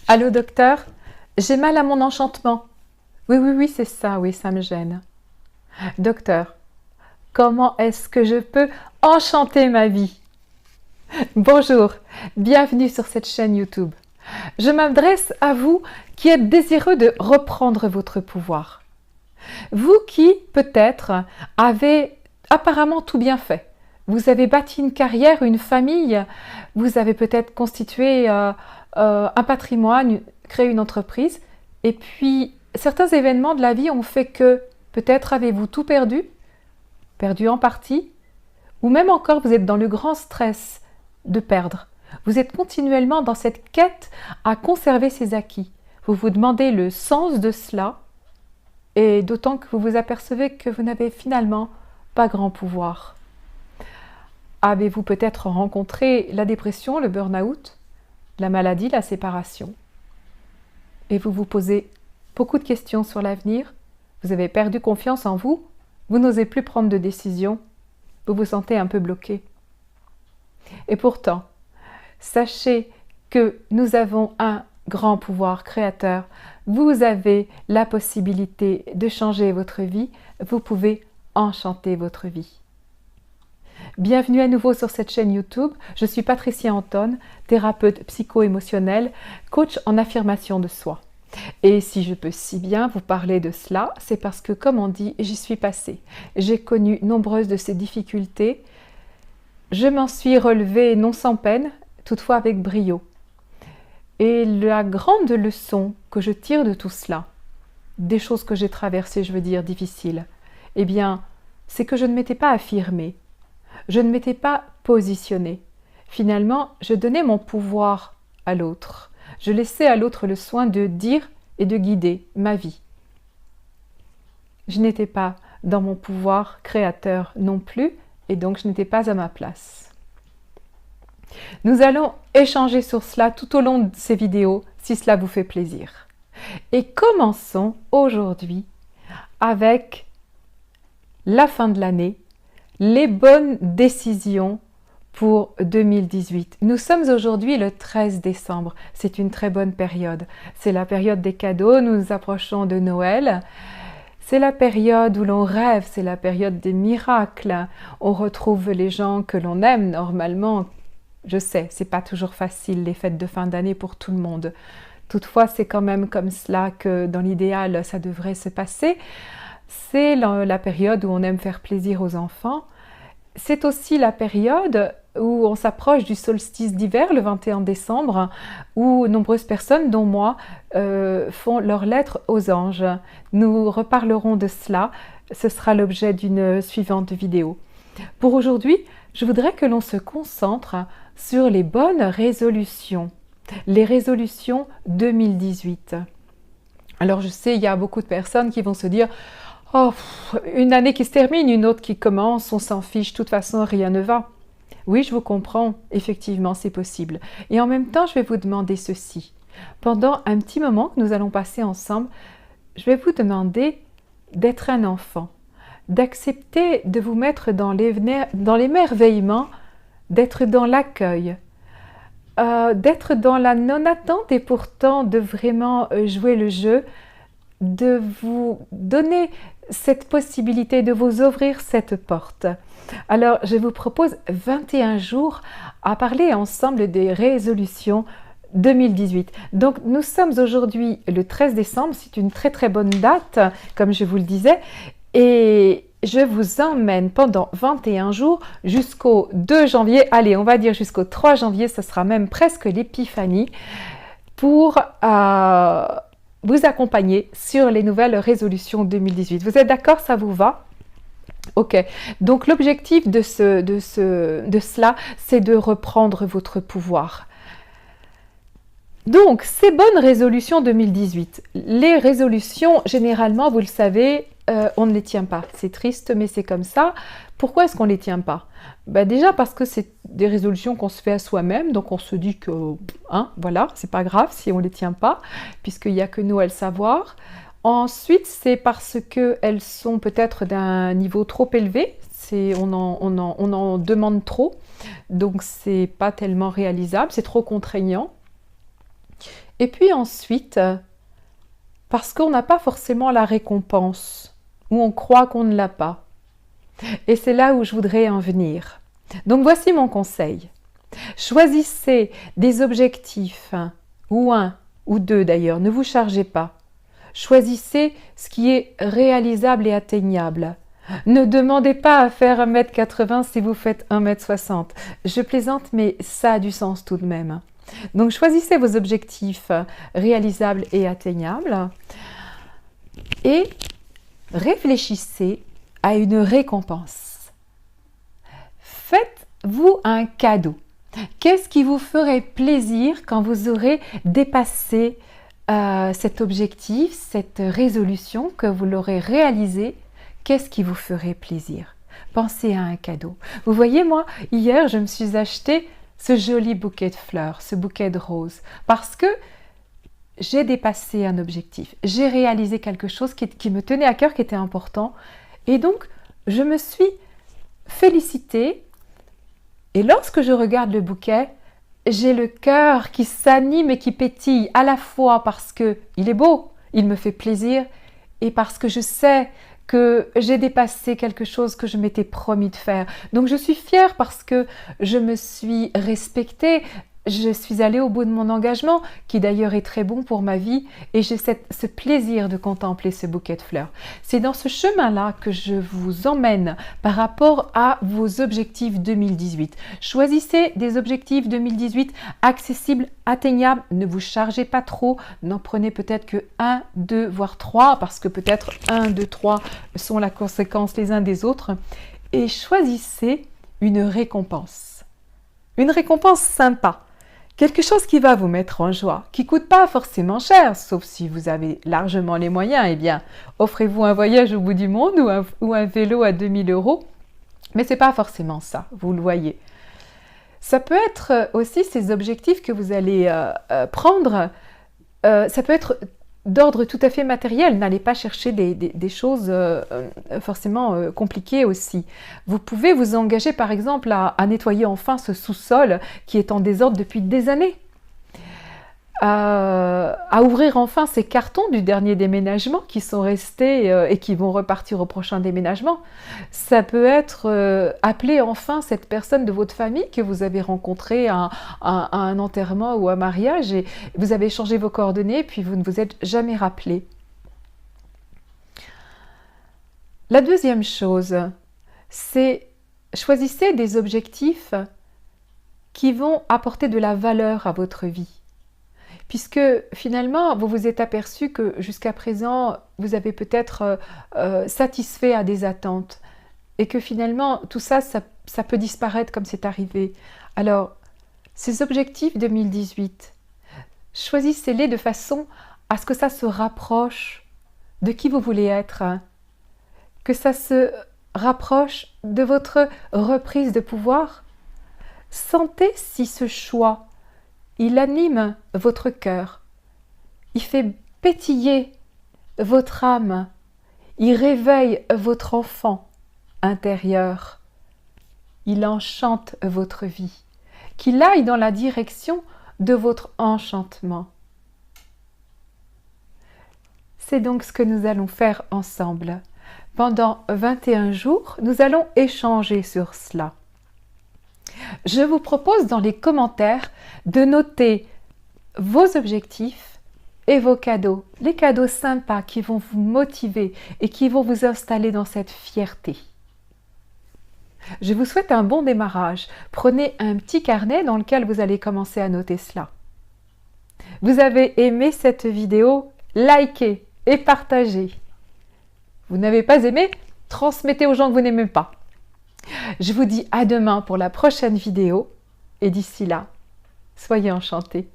Allô, docteur? J'ai mal à mon enchantement. Oui, oui, oui, c'est ça, oui, ça me gêne. Docteur, comment est-ce que je peux enchanter ma vie? Bonjour, bienvenue sur cette chaîne YouTube. Je m'adresse à vous qui êtes désireux de reprendre votre pouvoir. Vous qui, peut-être, avez apparemment tout bien fait. Vous avez bâti une carrière, une famille, vous avez peut-être constitué un patrimoine, créé une entreprise, et puis certains événements de la vie ont fait que peut-être avez-vous tout perdu, perdu en partie, ou même encore vous êtes dans le grand stress de perdre. Vous êtes continuellement dans cette quête à conserver ses acquis. Vous vous demandez le sens de cela, et d'autant que vous vous apercevez que vous n'avez finalement pas grand pouvoir. Avez-vous peut-être rencontré la dépression, le burn-out, la maladie, la séparation? Et vous vous posez beaucoup de questions sur l'avenir, vous avez perdu confiance en vous, vous n'osez plus prendre de décision, vous vous sentez un peu bloqué. Et pourtant, sachez que nous avons un grand pouvoir créateur. Vous avez la possibilité de changer votre vie. Vous pouvez enchanter votre vie. Bienvenue à nouveau sur cette chaîne YouTube. Je suis Patricia Anton, thérapeute psycho-émotionnelle, coach en affirmation de soi. Et si je peux si bien vous parler de cela, c'est parce que, comme on dit, j'y suis passée. J'ai connu nombreuses de ces difficultés. Je m'en suis relevée non sans peine, toutefois avec brio. Et la grande leçon que je tire de tout cela, des choses que j'ai traversées, je veux dire, difficiles, eh bien, c'est que je ne m'étais pas affirmée, je ne m'étais pas positionnée. Finalement, je donnais mon pouvoir à l'autre. Je laissais à l'autre le soin de dire et de guider ma vie. Je n'étais pas dans mon pouvoir créateur non plus, et donc je n'étais pas à ma place. Nous allons échanger sur cela tout au long de ces vidéos, si cela vous fait plaisir. Et commençons aujourd'hui avec la fin de l'année, les bonnes décisions pour 2018. Nous sommes aujourd'hui le 13 décembre. C'est une très bonne période. C'est la période des cadeaux, nous nous approchons de Noël. C'est la période où l'on rêve, c'est la période des miracles. On retrouve les gens que l'on aime normalement. Je sais, c'est pas toujours facile les fêtes de fin d'année pour tout le monde. Toutefois, c'est quand même comme cela que dans l'idéal, ça devrait se passer. C'est la période où on aime faire plaisir aux enfants. C'est aussi la période où on s'approche du solstice d'hiver, le 21 décembre, où nombreuses personnes, dont moi, font leurs lettres aux anges. Nous reparlerons de cela. Ce sera l'objet d'une suivante vidéo. Pour aujourd'hui, je voudrais que l'on se concentre sur les bonnes résolutions, les résolutions 2018. Alors je sais, il y a beaucoup de personnes qui vont se dire « Oh, une année qui se termine, une autre qui commence, on s'en fiche, de toute façon rien ne va ». Oui, je vous comprends, effectivement c'est possible. Et en même temps, je vais vous demander ceci. Pendant un petit moment que nous allons passer ensemble, je vais vous demander d'être un enfant, d'accepter de vous mettre dans l'émerveillement, d'être dans l'accueil, d'être dans la non-attente et pourtant de vraiment jouer le jeu, de vous donner cette possibilité, de vous ouvrir cette porte. Alors, je vous propose 21 jours à parler ensemble des résolutions 2018. Donc, nous sommes aujourd'hui le 13 décembre, c'est une très très bonne date, comme je vous le disais, et je vous emmène pendant 21 jours jusqu'au 2 janvier, allez, on va dire jusqu'au 3 janvier, ce sera même presque l'épiphanie, pour vous accompagner sur les nouvelles résolutions 2018. Vous êtes d'accord, ça vous va? Ok, donc l'objectif de cela, c'est de reprendre votre pouvoir. Donc, ces bonnes résolutions 2018, les résolutions, généralement, vous le savez, on ne les tient pas. C'est triste, mais c'est comme ça. Pourquoi est-ce qu'on ne les tient pas? Déjà parce que c'est des résolutions qu'on se fait à soi-même, donc on se dit que, voilà, c'est pas grave si on ne les tient pas, puisqu'il n'y a que nous à le savoir. Ensuite, c'est parce qu'elles sont peut-être d'un niveau trop élevé, on en demande trop, donc c'est pas tellement réalisable, c'est trop contraignant. Et puis ensuite, parce qu'on n'a pas forcément la récompense, ou on croit qu'on ne l'a pas. Et c'est là où je voudrais en venir. Donc voici mon conseil. Choisissez des objectifs, ou un, ou deux d'ailleurs, ne vous chargez pas. Choisissez ce qui est réalisable et atteignable. Ne demandez pas à faire 1,80 m si vous faites 1,60 m. Je plaisante, mais ça a du sens tout de même. Donc choisissez vos objectifs réalisables et atteignables et réfléchissez à une récompense. Faites-vous un cadeau. Qu'est-ce qui vous ferait plaisir quand vous aurez dépassé cet objectif, cette résolution, que vous l'aurez réalisé? Qu'est-ce qui vous ferait plaisir? Pensez à un cadeau. Vous voyez, moi, hier, je me suis acheté ce joli bouquet de fleurs, ce bouquet de roses, parce que j'ai dépassé un objectif, j'ai réalisé quelque chose qui me tenait à cœur, qui était important, et donc je me suis félicitée, et lorsque je regarde le bouquet, j'ai le cœur qui s'anime et qui pétille, à la fois parce qu'il est beau, il me fait plaisir, et parce que je sais que j'ai dépassé quelque chose que je m'étais promis de faire. Donc je suis fière parce que je me suis respectée, je suis allée au bout de mon engagement, qui d'ailleurs est très bon pour ma vie, et j'ai ce plaisir de contempler ce bouquet de fleurs. C'est dans ce chemin-là que je vous emmène par rapport à vos objectifs 2018. Choisissez des objectifs 2018 accessibles, atteignables, ne vous chargez pas trop, n'en prenez peut-être que 1, 2, voire 3, parce que peut-être 1, 2, 3 sont la conséquence les uns des autres, et choisissez une récompense. Une récompense sympa. Quelque chose qui va vous mettre en joie, qui ne coûte pas forcément cher, sauf si vous avez largement les moyens, eh bien, offrez-vous un voyage au bout du monde ou un vélo à 2000 €, mais ce n'est pas forcément ça, vous le voyez. Ça peut être aussi ces objectifs que vous allez prendre, ça peut être d'ordre tout à fait matériel, n'allez pas chercher des choses forcément compliquées aussi. Vous pouvez vous engager par exemple à nettoyer enfin ce sous-sol qui est en désordre depuis des années, à ouvrir enfin ces cartons du dernier déménagement qui sont restés et qui vont repartir au prochain déménagement. Ça peut être appeler enfin cette personne de votre famille que vous avez rencontrée à un enterrement ou un mariage et vous avez échangé vos coordonnées puis vous ne vous êtes jamais rappelé. La deuxième chose, c'est choisissez des objectifs qui vont apporter de la valeur à votre vie. Puisque finalement, vous vous êtes aperçu que jusqu'à présent, vous avez peut-être satisfait à des attentes et que finalement, tout ça, ça peut disparaître comme c'est arrivé. Alors, ces objectifs 2018, choisissez-les de façon à ce que ça se rapproche de qui vous voulez être, hein. Que ça se rapproche de votre reprise de pouvoir. Sentez si ce choix, il anime votre cœur, il fait pétiller votre âme, il réveille votre enfant intérieur, il enchante votre vie, qu'il aille dans la direction de votre enchantement. C'est donc ce que nous allons faire ensemble. Pendant 21 jours, nous allons échanger sur cela. Je vous propose dans les commentaires de noter vos objectifs et vos cadeaux, les cadeaux sympas qui vont vous motiver et qui vont vous installer dans cette fierté. Je vous souhaite un bon démarrage. Prenez un petit carnet dans lequel vous allez commencer à noter cela. Vous avez aimé cette vidéo? Likez et partagez. Vous n'avez pas aimé? Transmettez aux gens que vous n'aimez pas. Je vous dis à demain pour la prochaine vidéo et d'ici là, soyez enchantés.